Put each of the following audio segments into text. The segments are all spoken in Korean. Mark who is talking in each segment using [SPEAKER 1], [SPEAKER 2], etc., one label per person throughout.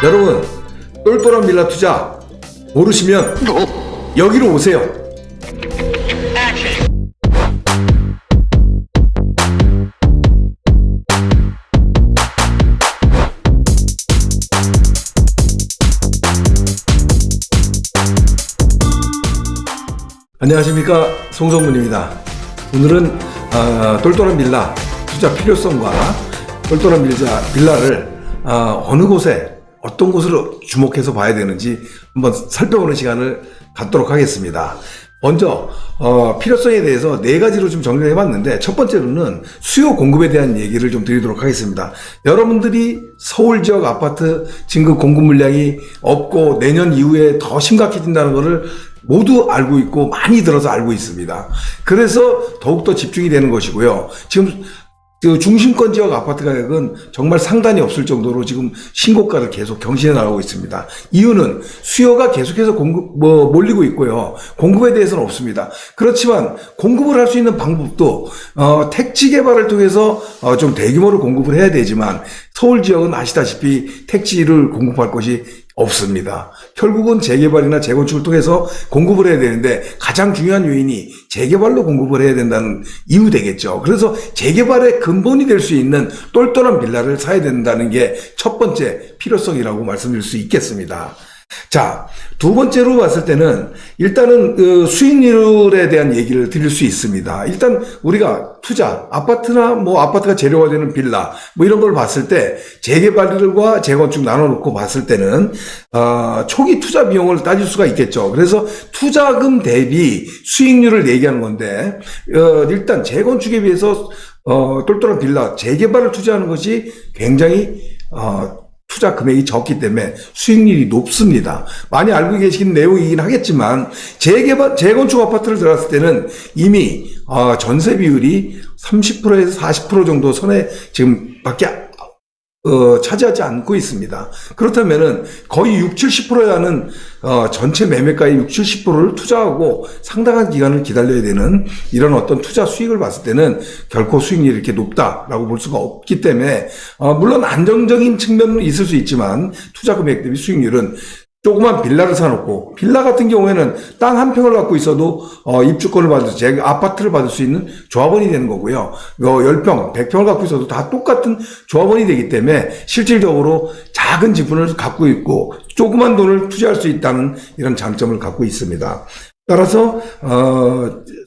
[SPEAKER 1] 여러분, 똘똘한 빌라 투자 모르시면 여기로 오세요. 안녕하십니까, 송성문입니다. 오늘은 똘똘한 빌라 투자 필요성과 똘똘한 빌라를 어느 곳에 어떤 곳으로 주목해서 봐야 되는지 한번 살펴보는 시간을 갖도록 하겠습니다. 먼저 필요성에 대해서 네 가지로 좀 정리를 해봤는데, 첫 번째로는 수요 공급에 대한 얘기를 좀 드리도록 하겠습니다. 여러분들이 서울 지역 아파트 진급 공급 물량이 없고 내년 이후에 더 심각해진다는 것을 모두 알고 있고 많이 들어서 알고 있습니다. 그래서 더욱더 집중이 되는 것이고요. 지금 그 중심권 지역 아파트 가격은 정말 상단이 없을 정도로 지금 신고가를 계속 경신해 나가고 있습니다. 이유는 수요가 계속해서 몰리고 있고요. 공급에 대해서는 없습니다. 그렇지만 공급을 할 수 있는 방법도 택지 개발을 통해서 좀 대규모로 공급을 해야 되지만, 서울 지역은 아시다시피 택지를 공급할 것이 없습니다. 결국은 재개발이나 재건축을 통해서 공급을 해야 되는데, 가장 중요한 요인이 재개발로 공급을 해야 된다는 이유 되겠죠. 그래서 재개발의 근본이 될 수 있는 똘똘한 빌라를 사야 된다는 게 첫 번째 필요성이라고 말씀드릴 수 있겠습니다. 자, 두 번째로 봤을 때는 일단은 수익률에 대한 얘기를 드릴 수 있습니다. 일단 우리가 투자, 아파트나 아파트가 재료가 되는 빌라 이런 걸 봤을 때, 재개발과 재건축 나눠놓고 봤을 때는 초기 투자 비용을 따질 수가 있겠죠. 그래서 투자금 대비 수익률을 얘기하는 건데, 일단 재건축에 비해서 똘똘한 빌라, 재개발을 투자하는 것이 굉장히 투자 금액이 적기 때문에 수익률이 높습니다. 많이 알고 계신 내용이긴 하겠지만, 재건축 아파트를 들어갔을 때는 이미 전세 비율이 30%에서 40% 정도 선에 지금 밖에 차지하지 않고 있습니다. 그렇다면은 거의 60-70%에 하는 전체 매매가의 60-70%를 투자하고 상당한 기간을 기다려야 되는 이런 어떤 투자 수익을 봤을 때는 결코 수익률이 이렇게 높다라고 볼 수가 없기 때문에, 물론 안정적인 측면은 있을 수 있지만 투자 금액 대비 수익률은, 조그만 빌라를 사놓고, 빌라 같은 경우에는 땅 한 평을 갖고 있어도 입주권을 받을 수, 아파트를 받을 수 있는 조합원이 되는 거고요. 10평, 100평을 갖고 있어도 다 똑같은 조합원이 되기 때문에 실질적으로 작은 지분을 갖고 있고 조그만 돈을 투자할 수 있다는 이런 장점을 갖고 있습니다. 따라서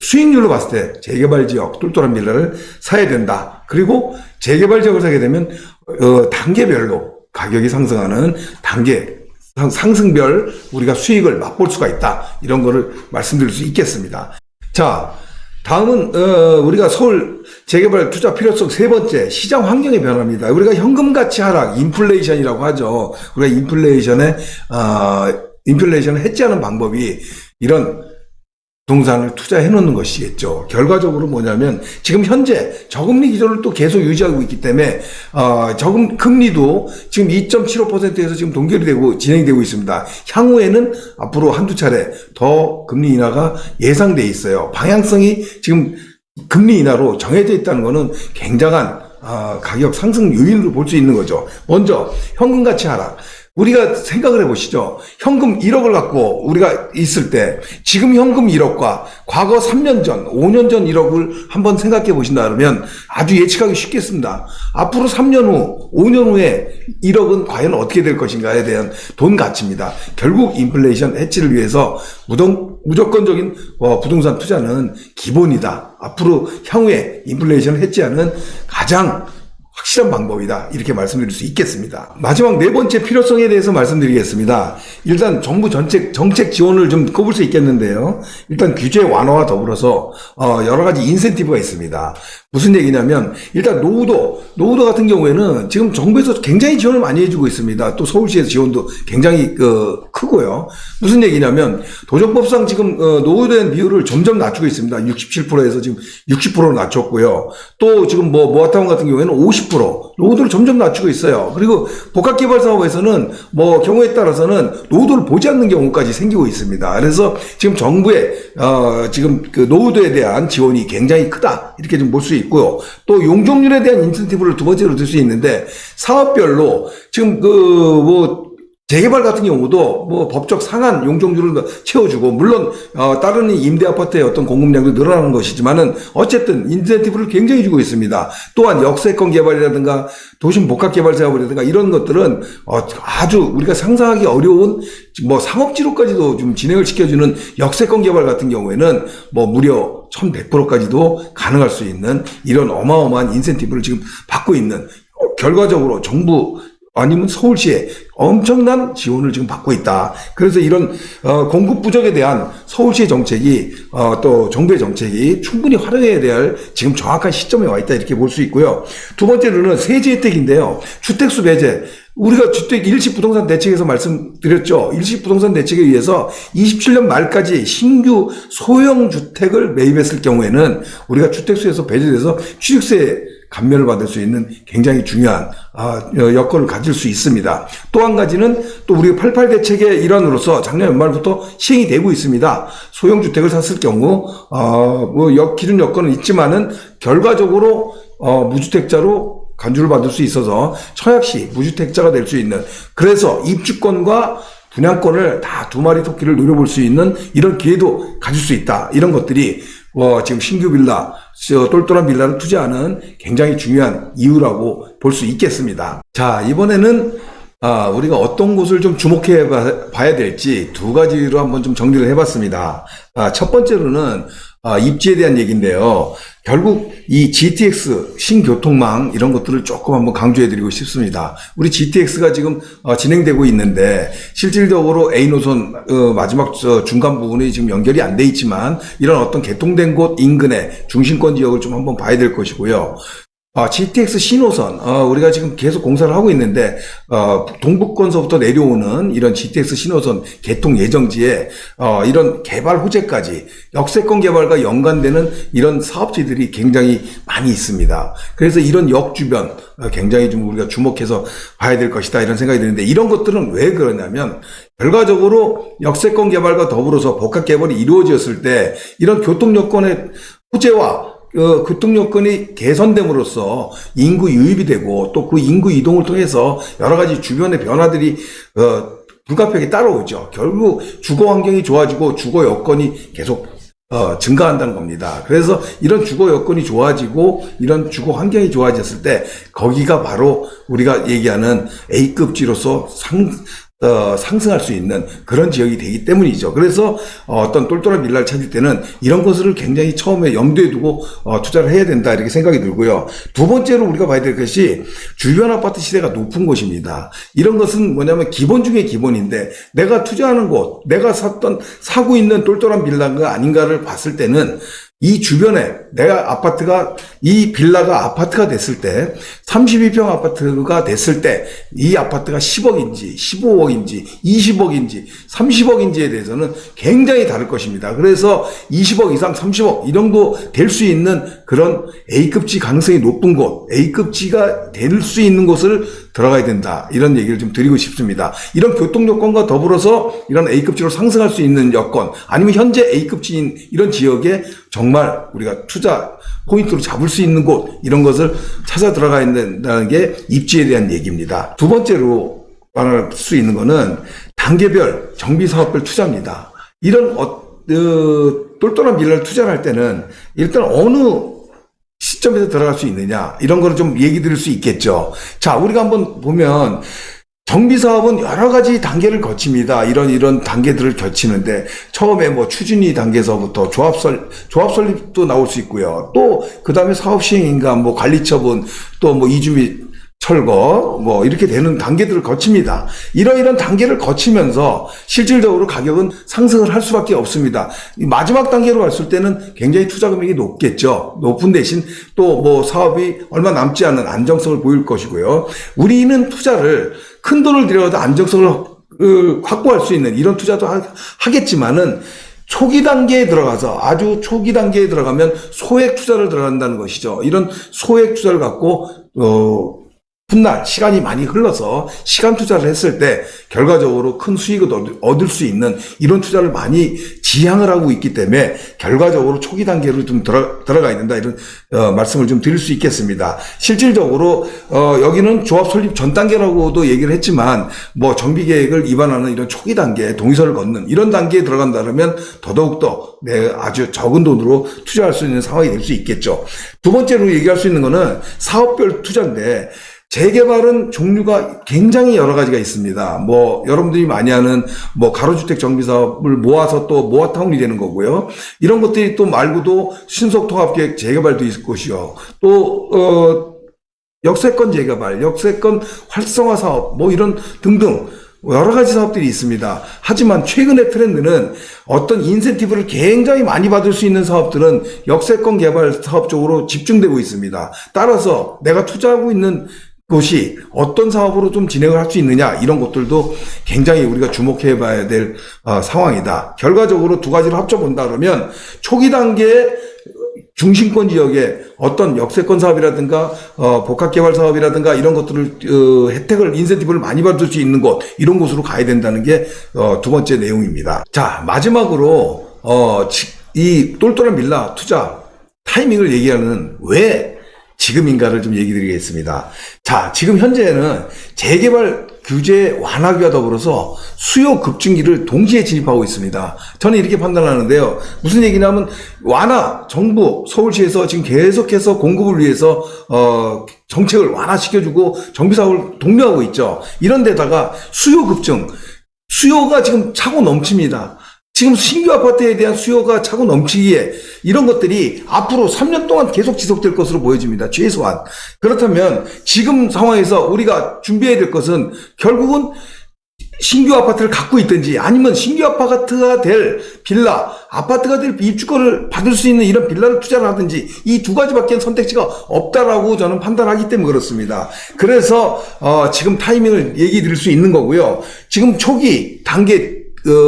[SPEAKER 1] 수익률로 봤을 때 재개발 지역 똘똘한 빌라를 사야 된다. 그리고 재개발 지역을 사게 되면 단계별로 가격이 상승하는 상승별 우리가 수익을 맛볼 수가 있다. 이런 거를 말씀드릴 수 있겠습니다. 자, 다음은 우리가 서울 재개발 투자 필요성 세 번째, 시장 환경의 변화입니다. 우리가 현금 가치 하락, 인플레이션이라고 하죠. 우리가 인플레이션을 해지하는 방법이 이런 부동산을 투자해 놓는 것이겠죠. 결과적으로 뭐냐면, 지금 현재 저금리 기조를 또 계속 유지하고 있기 때문에 금리도 지금 2.75%에서 지금 동결이 되고 진행되고 있습니다. 향후에는 앞으로 한두 차례 더 금리 인하가 예상돼 있어요. 방향성이 지금 금리 인하로 정해져 있다는 것은 굉장한 가격 상승 요인으로 볼 수 있는 거죠. 먼저 현금 가치 하락. 우리가 생각을 해보시죠. 현금 1억을 갖고 우리가 있을 때, 지금 현금 1억과 과거 3년 전, 5년 전 1억을 한번 생각해 보신다 그러면 아주 예측하기 쉽겠습니다. 앞으로 3년 후, 5년 후에 1억은 과연 어떻게 될 것인가에 대한 돈 가치입니다. 결국 인플레이션 해치를 위해서 무조건적인 부동산 투자는 기본이다. 앞으로 향후에 인플레이션을 해치하는 가장 확실한 방법이다. 이렇게 말씀드릴 수 있겠습니다. 마지막 네 번째 필요성에 대해서 말씀드리겠습니다. 일단 정부 정책 지원을 좀 꼽을 수 있겠는데요. 일단 규제 완화와 더불어서 여러 가지 인센티브가 있습니다. 무슨 얘기냐면, 일단 노후도 같은 경우에는 지금 정부에서 굉장히 지원을 많이 해주고 있습니다. 또 서울시에서 지원도 굉장히 크고요. 무슨 얘기냐면, 도정법상 지금 노후에 대한 비율을 점점 낮추고 있습니다. 67%에서 지금 60%로 낮췄고요. 또 지금 모아타운 같은 경우에는 50%, 노후도를 점점 낮추고 있어요. 그리고 복합개발 사업에서는 경우에 따라서는 노후도를 보지 않는 경우까지 생기고 있습니다. 그래서 지금 정부의 지금 그 노후도에 대한 지원이 굉장히 크다. 이렇게 좀 볼 수 있고요. 또 용적률에 대한 인센티브를 두 번째로 들 수 있는데, 사업별로 지금 재개발 같은 경우도 뭐 법적 상한 용적률을 채워주고, 물론 다른 임대 아파트의 어떤 공급량도 늘어나는 것이지만은 어쨌든 인센티브를 굉장히 주고 있습니다. 또한 역세권 개발이라든가 도심 복합 개발 사업이라든가 이런 것들은 아주 우리가 상상하기 어려운 뭐 상업지로까지도 좀 진행을 시켜주는 역세권 개발 같은 경우에는 뭐 무려 1100%까지도 가능할 수 있는 이런 어마어마한 인센티브를 지금 받고 있는, 결과적으로 정부 아니면 서울시에 엄청난 지원을 지금 받고 있다. 그래서 이런 공급 부족에 대한 서울시의 정책이 또 정부의 정책이 충분히 활용해야 될 지금 정확한 시점에 와 있다, 이렇게 볼 수 있고요. 두 번째로는 세제 혜택인데요. 주택수 배제. 우리가 주택 일시 부동산 대책에서 말씀드렸죠. 일시 부동산 대책에 의해서 27년 말까지 신규 소형 주택을 매입했을 경우에는 우리가 주택수에서 배제돼서 취득세 감면을 받을 수 있는 굉장히 중요한 여건을 가질 수 있습니다. 또 한 가지는 또 우리 88 대책의 일환으로서 작년 연말부터 시행이 되고 있습니다. 소형 주택을 샀을 경우 뭐 기준 여건은 있지만은 결과적으로 무주택자로 간주를 받을 수 있어서 청약시 무주택자가 될 수 있는, 그래서 입주권과 분양권을 다 두 마리 토끼를 노려볼 수 있는 이런 기회도 가질 수 있다. 이런 것들이 지금 신규 빌라, 똘똘한 빌라를 투자하는 굉장히 중요한 이유라고 볼 수 있겠습니다. 자, 이번에는 우리가 어떤 곳을 좀 주목해 봐야 될지 두 가지로 한번 좀 정리를 해봤습니다. 첫 번째로는 입지에 대한 얘기인데요. 결국 이 GTX 신교통망 이런 것들을 조금 한번 강조해드리고 싶습니다. 우리 GTX가 지금 진행되고 있는데 실질적으로 A 노선 마지막 중간 부분이 지금 연결이 안 돼 있지만 이런 어떤 개통된 곳 인근의 중심권 지역을 좀 한번 봐야 될 것이고요. GTX 신호선, 우리가 지금 계속 공사를 하고 있는데, 동북권서부터 내려오는 이런 GTX 신호선 개통 예정지에, 이런 개발 호재까지 역세권 개발과 연관되는 이런 사업지들이 굉장히 많이 있습니다. 그래서 이런 역 주변, 굉장히 좀 우리가 주목해서 봐야 될 것이다, 이런 생각이 드는데, 이런 것들은 왜 그러냐면, 결과적으로 역세권 개발과 더불어서 복합 개발이 이루어졌을 때, 이런 교통 여건의 호재와 교통 여건이 개선됨으로써 인구 유입이 되고 또 그 인구 이동을 통해서 여러 가지 주변의 변화들이 불가피하게 따라오죠. 결국 주거 환경이 좋아지고 주거 여건이 계속 증가한다는 겁니다. 그래서 이런 주거 여건이 좋아지고 이런 주거 환경이 좋아졌을 때 거기가 바로 우리가 얘기하는 A급지로서 상승할 수 있는 그런 지역이 되기 때문이죠. 그래서 어떤 똘똘한 빌라를 찾을 때는 이런 것을 굉장히 처음에 염두에 두고 투자를 해야 된다, 이렇게 생각이 들고요. 두 번째로 우리가 봐야 될 것이 주변 아파트 시세가 높은 곳입니다. 이런 것은 뭐냐면 기본 중에 기본인데, 내가 투자하는 곳, 내가 사고 있는 똘똘한 빌라가 아닌가를 봤을 때는 이 주변에 이 빌라가 아파트가 됐을 때, 32평 아파트가 됐을 때, 이 아파트가 10억인지, 15억인지, 20억인지, 30억인지에 대해서는 굉장히 다를 것입니다. 그래서 20억 이상, 30억, 이 정도 될 수 있는 그런 A급지 가능성이 높은 곳, A급지가 될 수 있는 곳을 들어가야 된다, 이런 얘기를 좀 드리고 싶습니다. 이런 교통 여건과 더불어서 이런 A급지로 상승할 수 있는 여건, 아니면 현재 A급지인 이런 지역에 정말 우리가 투자 포인트로 잡을 수 있는 곳, 이런 것을 찾아 들어가야 된다는 게 입지에 대한 얘기입니다. 두 번째로 말할 수 있는 거는 단계별 정비사업별 투자입니다. 이런 똘똘한 빌라를 투자를 할 때는 일단 어느 시점에서 들어갈 수 있느냐, 이런 거를 좀 얘기 드릴 수 있겠죠. 자, 우리가 한번 보면 정비사업은 여러 가지 단계를 거칩니다. 이런 단계들을 거치는데, 처음에 뭐 추진위 단계에서부터 조합 설립도 나올 수 있고요. 또 그 다음에 사업 시행인가, 뭐 관리처분, 또 뭐 이주민 철거, 뭐 이렇게 되는 단계들을 거칩니다. 이런 단계를 거치면서 실질적으로 가격은 상승을 할 수밖에 없습니다. 마지막 단계로 갔을 때는 굉장히 투자 금액이 높겠죠. 높은 대신 또 뭐 사업이 얼마 남지 않은 안정성을 보일 것이고요. 우리는 투자를 큰 돈을 들여도 안정성을 확보할 수 있는 이런 투자도 하겠지만은, 초기 단계에 들어가서, 아주 초기 단계에 들어가면 소액 투자를 들어간다는 것이죠. 이런 소액 투자를 갖고 훗날 시간이 많이 흘러서 시간 투자를 했을 때 결과적으로 큰 수익을 얻을 수 있는 이런 투자를 많이 지향을 하고 있기 때문에 결과적으로 초기 단계로 좀 들어가 있는다, 이런 말씀을 좀 드릴 수 있겠습니다. 실질적으로 여기는 조합 설립 전 단계라고도 얘기를 했지만 뭐 정비 계획을 위반하는 이런 초기 단계, 동의서를 걷는 이런 단계에 들어간다면 더더욱더 아주 적은 돈으로 투자할 수 있는 상황이 될 수 있겠죠. 두 번째로 얘기할 수 있는 거는 사업별 투자인데, 재개발은 종류가 굉장히 여러 가지가 있습니다. 뭐 여러분들이 많이 하는 뭐 가로주택 정비 사업을 모아서 또 모아타운이 되는 거고요. 이런 것들이 또 말고도 신속통합계획 재개발도 있을 것이요. 또 역세권 재개발, 역세권 활성화 사업, 뭐 이런 등등 여러 가지 사업들이 있습니다. 하지만 최근의 트렌드는 어떤 인센티브를 굉장히 많이 받을 수 있는 사업들은 역세권 개발 사업 쪽으로 집중되고 있습니다. 따라서 내가 투자하고 있는 곳이 어떤 사업으로 좀 진행을 할 수 있느냐, 이런 것들도 굉장히 우리가 주목해 봐야 될 상황이다. 결과적으로 두 가지를 합쳐본다 그러면 초기 단계에 중심권 지역에 어떤 역세권 사업이라든가 복합개발 사업이라든가 이런 것들을 혜택을, 인센티브를 많이 받을 수 있는 곳, 이런 곳으로 가야 된다는 게 두 번째 내용입니다. 자, 마지막으로 이 똘똘한 빌라 투자 타이밍을 얘기하는 왜 지금인가를 좀 얘기 드리겠습니다. 자, 지금 현재는 재개발 규제 완화와 더불어서 수요 급증기를 동시에 진입하고 있습니다. 저는 이렇게 판단하는데요. 무슨 얘기냐면 완화, 정부, 서울시에서 지금 계속해서 공급을 위해서 정책을 완화시켜주고 정비사업을 독려하고 있죠. 이런 데다가 수요 급증, 수요가 지금 차고 넘칩니다. 지금 신규 아파트에 대한 수요가 차고 넘치기에 이런 것들이 앞으로 3년 동안 계속 지속될 것으로 보여집니다. 최소한. 그렇다면 지금 상황에서 우리가 준비해야 될 것은 결국은 신규 아파트를 갖고 있든지 아니면 신규 아파트가 될 빌라, 아파트가 될 입주권을 받을 수 있는 이런 빌라를 투자를 하든지 이 두 가지밖에 선택지가 없다라고 저는 판단하기 때문에 그렇습니다. 그래서 지금 타이밍을 얘기 드릴 수 있는 거고요. 지금 초기 단계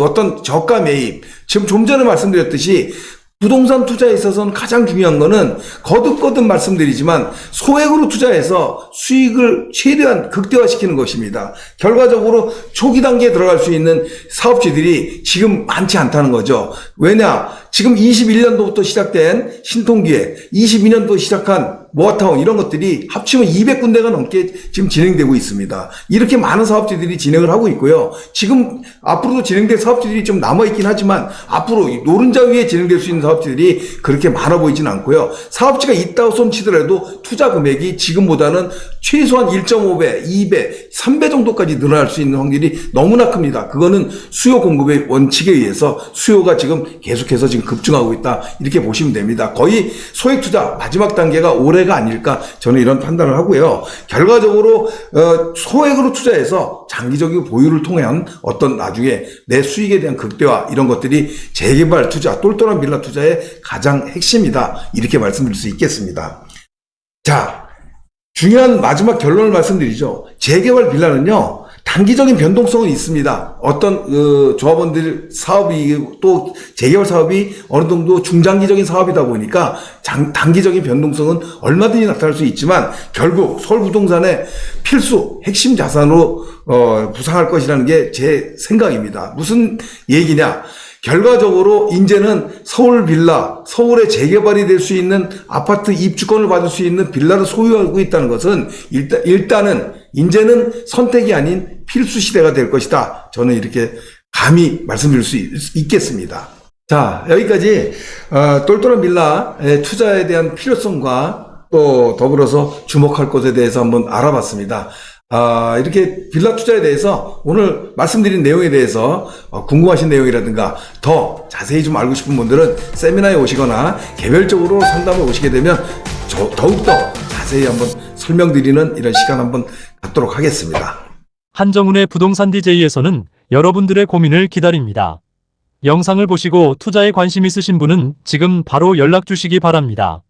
[SPEAKER 1] 어떤 저가 매입, 지금 좀 전에 말씀드렸듯이 부동산 투자에 있어서는 가장 중요한 거는 거듭거듭 말씀드리지만 소액으로 투자해서 수익을 최대한 극대화시키는 것입니다. 결과적으로 초기 단계에 들어갈 수 있는 사업지들이 지금 많지 않다는 거죠. 왜냐? 지금 21년도부터 시작된 신통기획, 22년도 시작한 모아타운, 이런 것들이 합치면 200군데가 넘게 지금 진행되고 있습니다. 이렇게 많은 사업지들이 진행을 하고 있고요. 지금 앞으로도 진행될 사업지들이 좀 남아있긴 하지만 앞으로 노른자 위에 진행될 수 있는 사업지들이 그렇게 많아 보이지는 않고요. 사업지가 있다고 손치더라도 투자 금액이 지금보다는 최소한 1.5배, 2배, 3배 정도까지 늘어날 수 있는 확률이 너무나 큽니다. 그거는 수요 공급의 원칙에 의해서 수요가 지금 계속해서 지금 급증하고 있다, 이렇게 보시면 됩니다. 거의 소액 투자 마지막 단계가 올해가 아닐까, 저는 이런 판단을 하고요. 결과적으로 소액으로 투자해서 장기적인 보유를 통한 어떤 나중에 내 수익에 대한 극대화, 이런 것들이 재개발 투자, 똘똘한 빌라 투자의 가장 핵심이다, 이렇게 말씀드릴 수 있겠습니다. 자, 중요한 마지막 결론을 말씀드리죠. 재개발 빌라는요, 단기적인 변동성은 있습니다. 어떤 조합원들 사업이, 또 재개발 사업이 어느 정도 중장기적인 사업이다 보니까 단기적인 변동성은 얼마든지 나타날 수 있지만 결국 서울부동산의 필수 핵심 자산으로 부상할 것이라는 게 제 생각입니다. 무슨 얘기냐? 결과적으로 이제는 서울 빌라, 서울에 재개발이 될 수 있는 아파트 입주권을 받을 수 있는 빌라를 소유하고 있다는 것은 일단은 이제는 선택이 아닌 필수 시대가 될 것이다. 저는 이렇게 감히 말씀드릴 수 있겠습니다. 자, 여기까지 똘똘한 빌라의 투자에 대한 필요성과 또 더불어서 주목할 것에 대해서 한번 알아봤습니다. 이렇게 빌라 투자에 대해서 오늘 말씀드린 내용에 대해서 궁금하신 내용이라든가 더 자세히 좀 알고 싶은 분들은 세미나에 오시거나 개별적으로 상담에 오시게 되면 더욱더 자세히 한번 설명드리는 이런 시간 한번 갖도록 하겠습니다.
[SPEAKER 2] 한정훈의 부동산 DJ에서는 여러분들의 고민을 기다립니다. 영상을 보시고 투자에 관심 있으신 분은 지금 바로 연락 주시기 바랍니다.